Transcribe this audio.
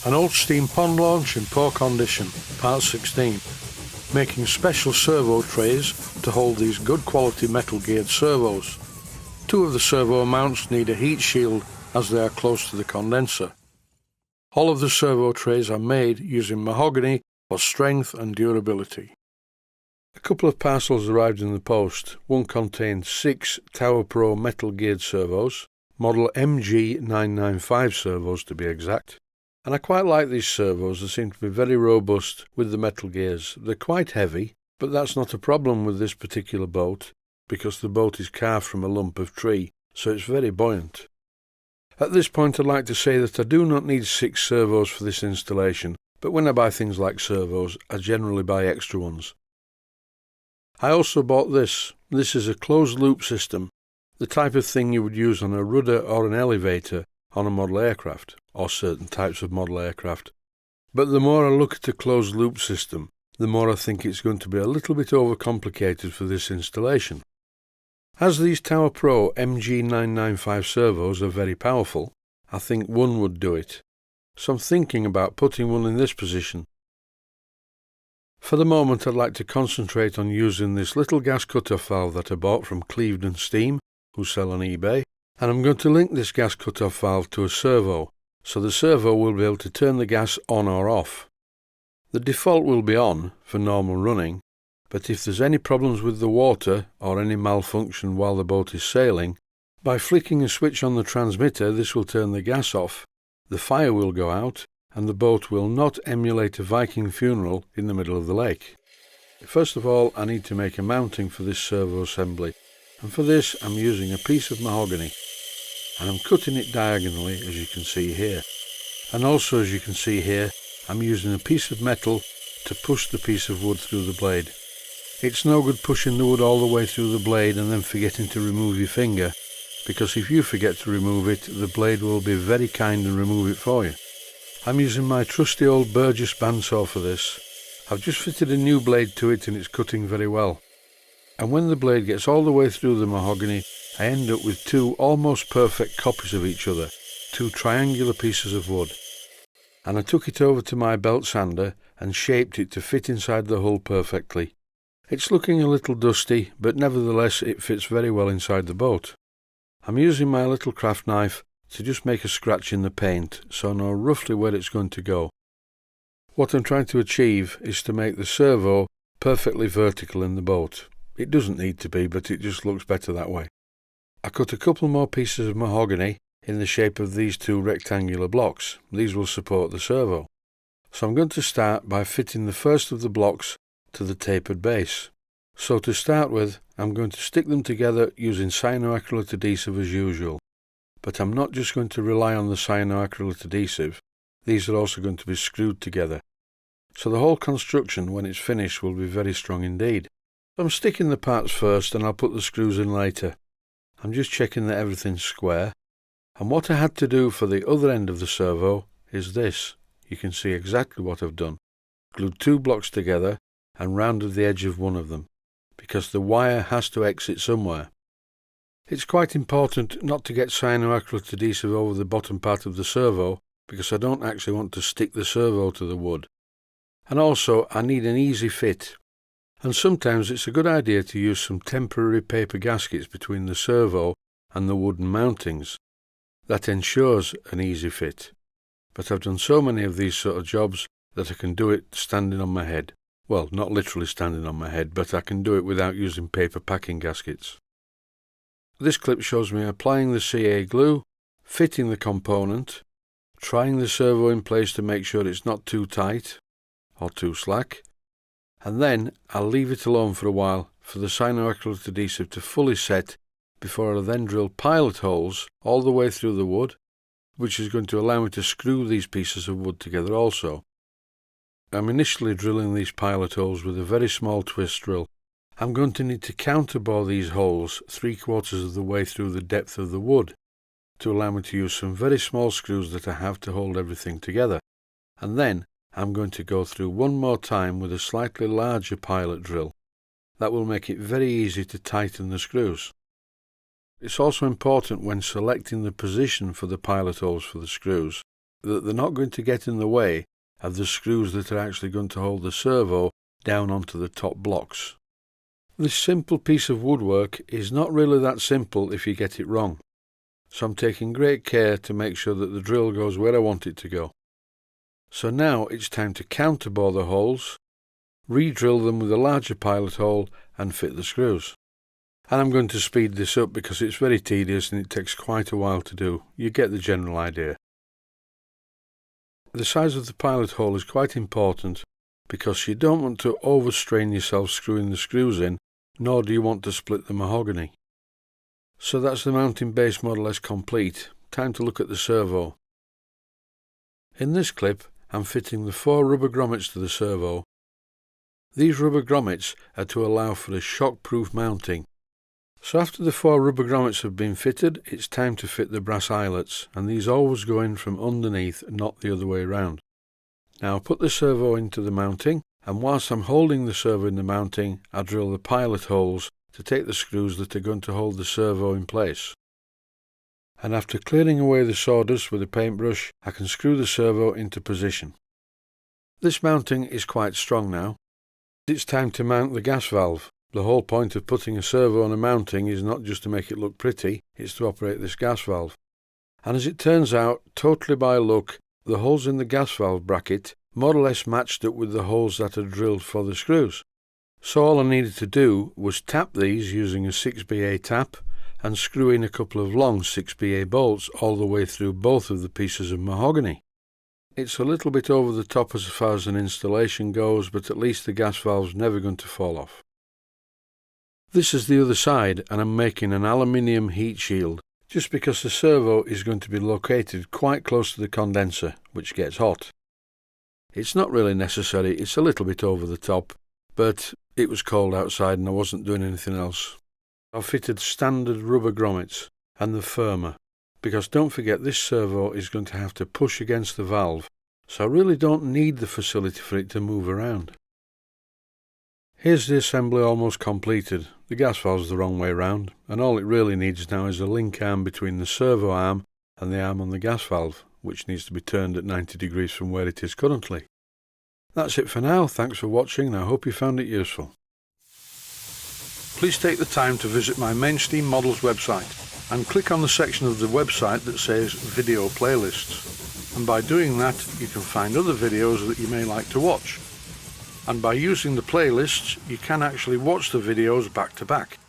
An old steam pond launch in poor condition, part 16. Making special servo trays to hold these good quality metal geared servos. Two of the servo mounts need a heat shield as they are close to the condenser. All of the servo trays are made using mahogany for strength and durability. A couple of parcels arrived in the post. One contained 6 Tower Pro metal geared servos, model MG995 servos to be exact. And I quite like these servos. They seem to be very robust with the metal gears. They're quite heavy, but that's not a problem with this particular boat because the boat is carved from a lump of tree, so it's very buoyant. At this point I'd like to say that I do not need 6 servos for this installation, but when I buy things like servos, I generally buy extra ones. I also bought this. This is a closed loop system, the type of thing you would use on a rudder or an elevator on a model aircraft, or certain types of model aircraft. But the more I look at a closed loop system, the more I think it's going to be a little bit overcomplicated for this installation. As these Tower Pro MG995 servos are very powerful, I think one would do it. So I'm thinking about putting one in this position. For the moment I'd like to concentrate on using this little gas cutoff valve that I bought from Clevedon Steam, who sell on eBay, and I'm going to link this gas cutoff valve to a servo, so the servo will be able to turn the gas on or off. The default will be on for normal running, but if there's any problems with the water or any malfunction while the boat is sailing, by flicking a switch on the transmitter this will turn the gas off, the fire will go out, and the boat will not emulate a Viking funeral in the middle of the lake. First of all, I need to make a mounting for this servo assembly, and for this I'm using a piece of mahogany, and I'm cutting it diagonally as you can see here. And also as you can see here, I'm using a piece of metal to push the piece of wood through the blade. It's no good pushing the wood all the way through the blade and then forgetting to remove your finger, because if you forget to remove it, the blade will be very kind and remove it for you. I'm using my trusty old Burgess bandsaw for this. I've just fitted a new blade to it and it's cutting very well. And when the blade gets all the way through the mahogany, I end up with 2 almost perfect copies of each other, 2 triangular pieces of wood. And I took it over to my belt sander and shaped it to fit inside the hull perfectly. It's looking a little dusty, but nevertheless it fits very well inside the boat. I'm using my little craft knife to just make a scratch in the paint, so I know roughly where it's going to go. What I'm trying to achieve is to make the servo perfectly vertical in the boat. It doesn't need to be, but it just looks better that way. I cut a couple more pieces of mahogany in the shape of these 2 rectangular blocks. These will support the servo. So I'm going to start by fitting the first of the blocks to the tapered base. So to start with, I'm going to stick them together using cyanoacrylate adhesive as usual. But I'm not just going to rely on the cyanoacrylate adhesive, these are also going to be screwed together. So the whole construction, when it's finished, will be very strong indeed. I'm sticking the parts first and I'll put the screws in later. I'm just checking that everything's square. And what I had to do for the other end of the servo is this. You can see exactly what I've done. Glued 2 blocks together and rounded the edge of one of them, because the wire has to exit somewhere. It's quite important not to get cyanoacrylate adhesive over the bottom part of the servo, because I don't actually want to stick the servo to the wood. And also I need an easy fit, and sometimes it's a good idea to use some temporary paper gaskets between the servo and the wooden mountings. That ensures an easy fit, but I've done so many of these sort of jobs that I can do it standing on my head. Well, not literally standing on my head, but I can do it without using paper packing gaskets. This clip shows me applying the CA glue, fitting the component, trying the servo in place to make sure it's not too tight or too slack, and then I'll leave it alone for a while for the cyanoacrylate adhesive to fully set before I then drill pilot holes all the way through the wood, which is going to allow me to screw these pieces of wood together also. I'm initially drilling these pilot holes with a very small twist drill. I'm going to need to counterbore these holes 3/4 of the way through the depth of the wood to allow me to use some very small screws that I have to hold everything together. And then I'm going to go through one more time with a slightly larger pilot drill. That will make it very easy to tighten the screws. It's also important when selecting the position for the pilot holes for the screws that they're not going to get in the way of the screws that are actually going to hold the servo down onto the top blocks. This simple piece of woodwork is not really that simple if you get it wrong, so I'm taking great care to make sure that the drill goes where I want it to go. So now it's time to counterbore the holes, re-drill them with a larger pilot hole and fit the screws. And I'm going to speed this up because it's very tedious and it takes quite a while to do. You get the general idea. The size of the pilot hole is quite important because you don't want to overstrain yourself screwing the screws in, nor do you want to split the mahogany. So that's the mounting base more or less complete. Time to look at the servo. In this clip I'm fitting the 4 rubber grommets to the servo. These rubber grommets are to allow for a shock-proof mounting. So after the 4 rubber grommets have been fitted, it's time to fit the brass eyelets, and these always go in from underneath, not the other way around. Now I'll put the servo into the mounting, and whilst I'm holding the servo in the mounting, I drill the pilot holes to take the screws that are going to hold the servo in place. And after clearing away the sawdust with a paintbrush, I can screw the servo into position. This mounting is quite strong now. It's time to mount the gas valve. The whole point of putting a servo on a mounting is not just to make it look pretty, it's to operate this gas valve. And as it turns out, totally by luck, the holes in the gas valve bracket more or less matched up with the holes that are drilled for the screws. So all I needed to do was tap these using a 6BA tap and screw in a couple of long 6BA bolts all the way through both of the pieces of mahogany. It's a little bit over the top as far as an installation goes, but at least the gas valve's never going to fall off. This is the other side, and I'm making an aluminium heat shield, just because the servo is going to be located quite close to the condenser, which gets hot. It's not really necessary, it's a little bit over the top, but it was cold outside and I wasn't doing anything else. I've fitted standard rubber grommets, and they're firmer, because don't forget this servo is going to have to push against the valve, so I really don't need the facility for it to move around. Here's the assembly almost completed. The gas valve's the wrong way round, and all it really needs now is a link arm between the servo arm and the arm on the gas valve, which needs to be turned at 90 degrees from where it is currently. That's it for now. Thanks for watching, and I hope you found it useful. Please take the time to visit my Mainsteam Models website and click on the section of the website that says Video Playlists. And by doing that, you can find other videos that you may like to watch. And by using the playlists, you can actually watch the videos back to back.